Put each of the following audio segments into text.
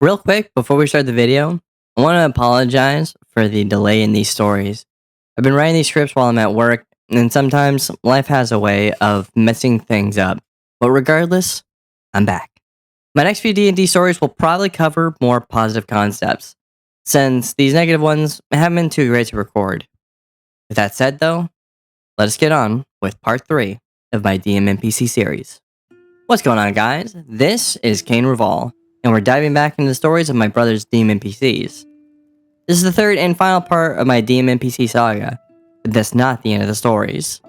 Real quick, before we start the video, I want to apologize for the delay in these stories. I've been writing these scripts while I'm at work, and sometimes life has a way of messing things up. But regardless, I'm back. My next few D&D stories will probably cover more positive concepts, since these negative ones haven't been too great to record. With that said, though, let us get on with part 3 of my DMNPC series. What's going on, guys? This is Kane Reval, and we're diving back into the stories of my brother's DMNPCs. This is the third and final part of my DMNPC saga, but that's not the end of the stories.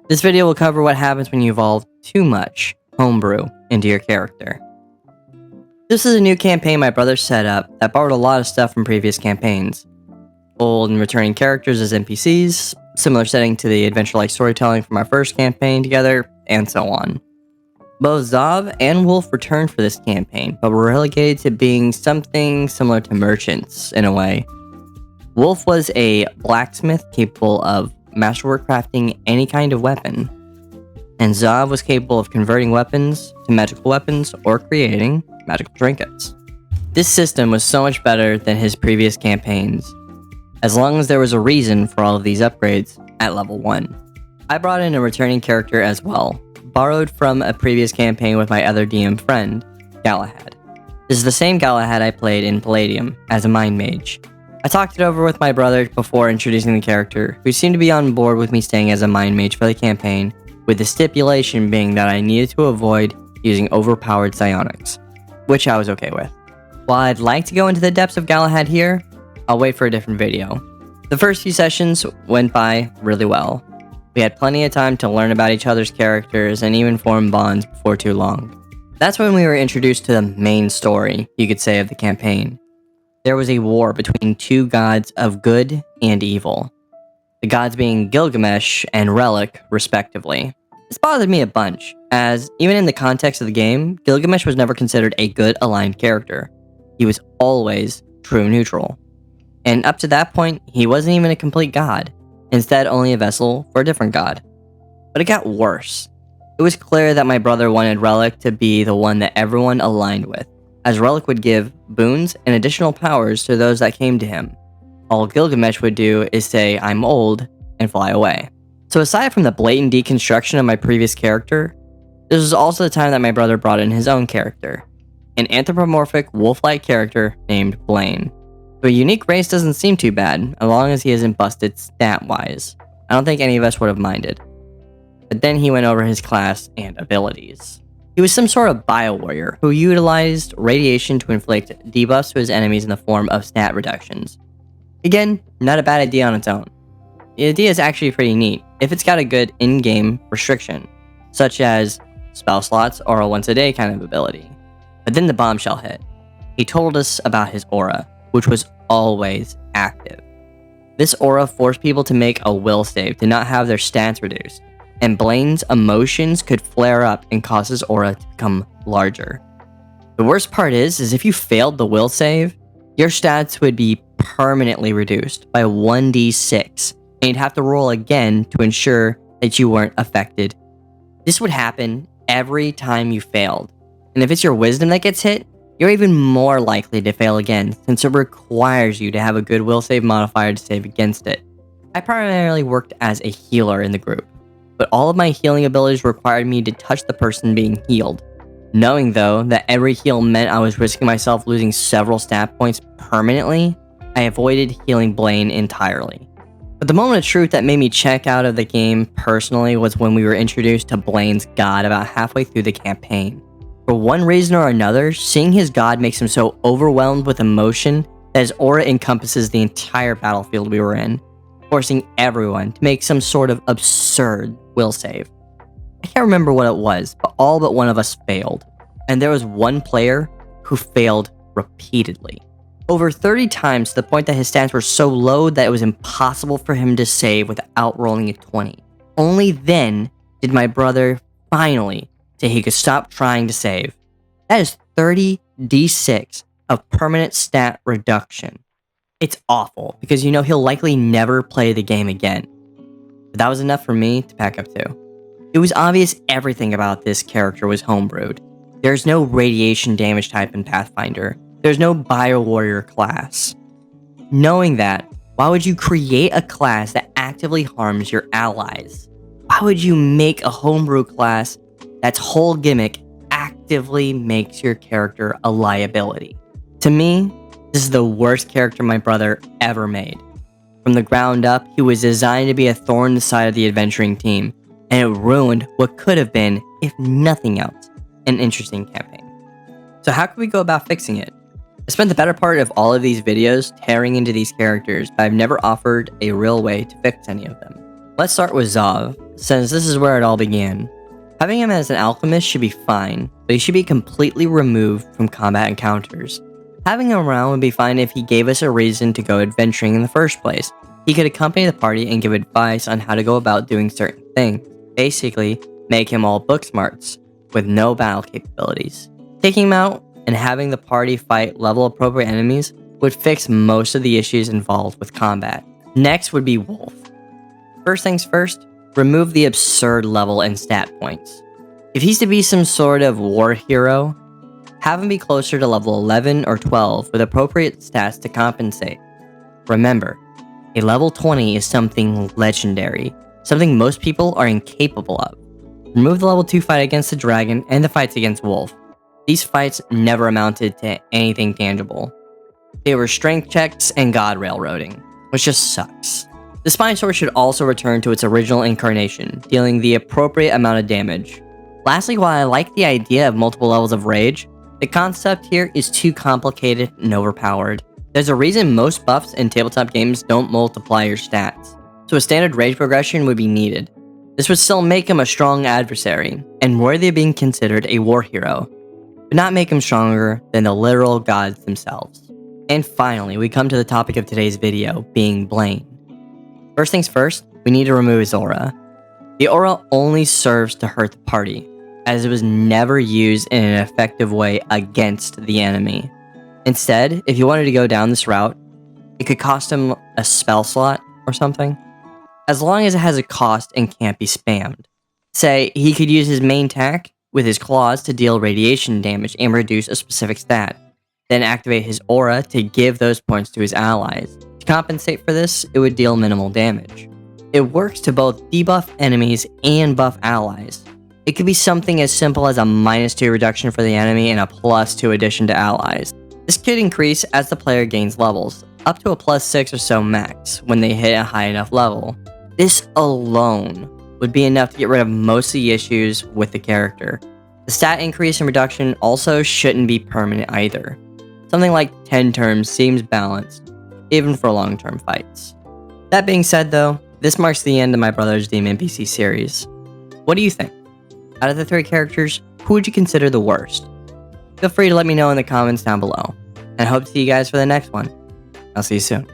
This video will cover what happens when you evolve too much homebrew into your character. This is a new campaign my brother set up that borrowed a lot of stuff from previous campaigns. Old and returning characters as NPCs, similar setting to the adventure-like storytelling from our first campaign together, and so on. Both Zav and Wolf returned for this campaign, but were relegated to being something similar to merchants, in a way. Wolf was a blacksmith capable of masterwork crafting any kind of weapon, and Zav was capable of converting weapons to magical weapons or creating magical trinkets. This system was so much better than his previous campaigns, as long as there was a reason for all of these upgrades at level 1. I brought in a returning character as well, borrowed from a previous campaign with my other DM friend, Galahad. This is the same Galahad I played in Palladium as a mind mage. I talked it over with my brother before introducing the character, who seemed to be on board with me staying as a mind mage for the campaign, with the stipulation being that I needed to avoid using overpowered psionics, which I was okay with. While I'd like to go into the depths of Galahad here, I'll wait for a different video. The first few sessions went by really well. We had plenty of time to learn about each other's characters and even form bonds before too long. That's when we were introduced to the main story, you could say, of the campaign. There was a war between two gods of good and evil. The gods being Gilgamesh and Relic, respectively. This bothered me a bunch, as even in the context of the game, Gilgamesh was never considered a good aligned character. He was always true neutral. And up to that point, he wasn't even a complete god. Instead, only a vessel for a different god. But it got worse. It was clear that my brother wanted Relic to be the one that everyone aligned with, as Relic would give boons and additional powers to those that came to him. All Gilgamesh would do is say, "I'm old," and fly away. So aside from the blatant deconstruction of my previous character, this was also the time that my brother brought in his own character, an anthropomorphic wolf-like character named Blain. So a unique race doesn't seem too bad, as long as he isn't busted stat-wise. I don't think any of us would have minded. But then he went over his class and abilities. He was some sort of bio-warrior who utilized radiation to inflict debuffs to his enemies in the form of stat reductions. Again, not a bad idea on its own. The idea is actually pretty neat, if it's got a good in-game restriction, such as spell slots or a once-a-day kind of ability. But then the bombshell hit. He told us about his aura, which was always active. This aura forced people to make a will save to not have their stats reduced, and Blain's emotions could flare up and cause his aura to become larger. The worst part is if you failed the will save, your stats would be permanently reduced by 1d6, and you'd have to roll again to ensure that you weren't affected. This would happen every time you failed, and if it's your wisdom that gets hit, you're even more likely to fail again, since it requires you to have a good will save modifier to save against it. I primarily worked as a healer in the group, but all of my healing abilities required me to touch the person being healed. Knowing though that every heal meant I was risking myself losing several stat points permanently, I avoided healing Blain entirely. But the moment of truth that made me check out of the game personally was when we were introduced to Blain's god about halfway through the campaign. For one reason or another, seeing his god makes him so overwhelmed with emotion that his aura encompasses the entire battlefield we were in, forcing everyone to make some sort of absurd will save. I can't remember what it was, but all but one of us failed, and there was one player who failed repeatedly. Over 30 times, to the point that his stats were so low that it was impossible for him to save without rolling a 20. Only then did my brother finally say he could stop trying to save. That is 30d6 of permanent stat reduction. It's awful, because you know he'll likely never play the game again. But that was enough for me to pack up too. It was obvious everything about this character was homebrewed. There's no radiation damage type in Pathfinder, There's no Bio Warrior class. Knowing that, why would you create a class that actively harms your allies? Why would you make a homebrew class that's whole gimmick actively makes your character a liability? To me, this is the worst character my brother ever made. From the ground up, he was designed to be a thorn in the side of the adventuring team, and it ruined what could have been, if nothing else, an interesting campaign. So how can we go about fixing it? I spent the better part of all of these videos tearing into these characters, but I've never offered a real way to fix any of them. Let's start with Zav, since this is where it all began. Having him as an alchemist should be fine, but he should be completely removed from combat encounters. Having him around would be fine if he gave us a reason to go adventuring in the first place. He could accompany the party and give advice on how to go about doing certain things. Basically, make him all book smarts, with no battle capabilities. Taking him out and having the party fight level appropriate enemies would fix most of the issues involved with combat. Next would be Wolf. First things first, remove the absurd level and stat points. If he's to be some sort of war hero, have him be closer to level 11 or 12 with appropriate stats to compensate. Remember, a level 20 is something legendary, something most people are incapable of. Remove the level 2 fight against the dragon and the fights against Wolf. These fights never amounted to anything tangible. They were strength checks and god railroading, which just sucks. The Spine Sword should also return to its original incarnation, dealing the appropriate amount of damage. Lastly, while I like the idea of multiple levels of rage, the concept here is too complicated and overpowered. There's a reason most buffs in tabletop games don't multiply your stats, so a standard rage progression would be needed. This would still make him a strong adversary, and worthy of being considered a war hero, but not make him stronger than the literal gods themselves. And finally, we come to the topic of today's video, being Blain. First things first, we need to remove his aura. The aura only serves to hurt the party, as it was never used in an effective way against the enemy. Instead, if you wanted to go down this route, it could cost him a spell slot or something, as long as it has a cost and can't be spammed. Say, he could use his main attack with his claws to deal radiation damage and reduce a specific stat, then activate his aura to give those points to his allies. To compensate for this, it would deal minimal damage. It works to both debuff enemies and buff allies. It could be something as simple as a -2 reduction for the enemy and a +2 addition to allies. This could increase as the player gains levels, up to a +6 or so max when they hit a high enough level. This alone would be enough to get rid of most of the issues with the character. The stat increase and reduction also shouldn't be permanent either. Something like 10 turns seems balanced, even for long-term fights. That being said though, this marks the end of my brother's DMNPC series. What do you think? Out of the 3 characters, who would you consider the worst? Feel free to let me know in the comments down below, and I hope to see you guys for the next one. I'll see you soon.